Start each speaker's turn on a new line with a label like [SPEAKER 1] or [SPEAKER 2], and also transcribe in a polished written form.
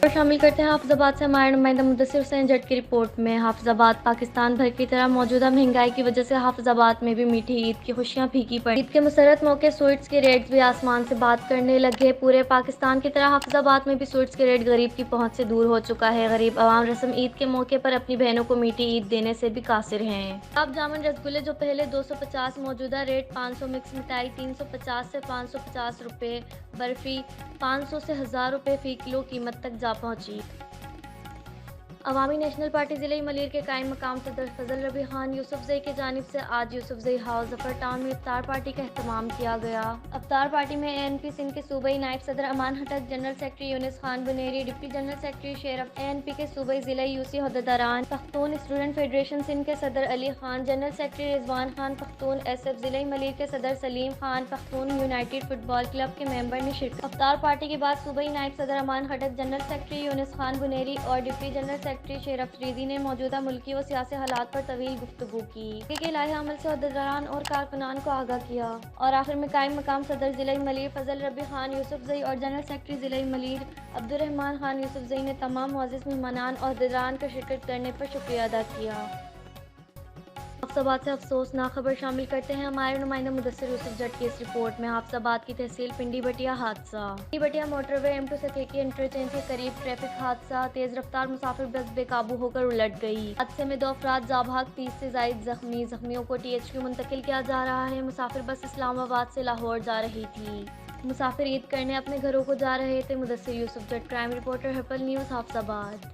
[SPEAKER 1] शामिल करते हैं हाफिजाबाद से हमारे नुमाइंदा मुदस्सिर हुसैन जट की रिपोर्ट में। हाफिजाबाद पाकिस्तान भर की तरह मौजूदा महंगाई की वजह से हाफिजाबाद में भी मीठी ईद की खुशियां फीकी पड़ी। ईद के मुसर्रत मौके स्वीट्स के रेट्स भी आसमान से बात करने लगे। पूरे पाकिस्तान की तरह हाफिजाबाद में भी स्वीट्स के रेट गरीब की पहुंच से दूर हो चुका है। गरीब आवाम रस्म ईद के मौके पर अपनी बहनों को मीठी ईद देने से भी कासिर हैं। गुलाब जामुन रसगुल्ले जो पहले 250 मौजूदा रेट 500, मिक्स मिठाई 350 से 550 रुपये, बर्फी 500 से 1000 रुपये फी किलो कीमत तक जा पहुंची। अवामी नेशनल पार्टी ज़िले मलीर के कायम मकाम सदर फजल रबी खान यूसुफजई की जानिब से आज यूसुफजई हाउस जफर टाउन में इफ्तार पार्टी का एहतमाम किया गया। इफ्तार पार्टी में ANP सिंध के सूबाई नायब सदर Aman Hatak, general secretary Younis Khan Buneri, deputy general secretary Sheraf, ANP के सूबाई ज़िला UC अहदेदारान, पख्तून स्टूडेंट फेडरेशन सिंध के सदर Ali Khan, general secretary Rizwan Khan, Pakhtun SF ज़िला मलीर के सदर Saleem Khan, Pakhtun united football club के मेंबर ने शिरकत। इफ्तार पार्टी के बाद सूबाई नायब सदर अमान हटक, जनरल सेक्रेटरी यूनिस खान बुनेरी और डिप्टी जनरल सेक्रेटरी शेर अफरीदी ने मौजूदा मुल्की व सियासी हालात पर तवील गुफ्तगू की। के लाहे अमल से अहदेदारान और कारकुनान को आगाह किया और आखिर में कायम मकाम सदर ज़िला मलीर फजल रबी खान यूसुफजई और जनरल सेक्रेटरी ज़िला मलीर अब्दुर्रहमान खान यूसुफजई ने तमाम मुअज़्ज़िज़ मेहमानान और अहदेदारान का शिरकत करने पर शुक्रिया अदा किया। हाफिजाबाद से अफसोसनाक खबर शामिल करते हैं हमारे नुमाइंदा मुदस्सिर यूसुफ जट की इस रिपोर्ट में। हाफिजाबाद की तहसील पिंडी बटिया हादसा। पिंडी बटिया मोटरवे M2 सकेकी इंटरचेंज के करीब ट्रैफिक हादसा। तेज रफ्तार मुसाफिर बस बेकाबू होकर उलट गई। हादसे में 2 अफराद जाँ बहक, 30 से जायद जख्मियों को THQ मुंतकिल किया जा रहा है। मुसाफिर बस इस्लामाबाद से लाहौर जा रही थी। मुसाफिर ईद करने अपने घरों को जा रहे थे। मुदस्सिर यूसुफ जट, क्राइम रिपोर्टर, हर्पल न्यूज़, हाफिजाबाद।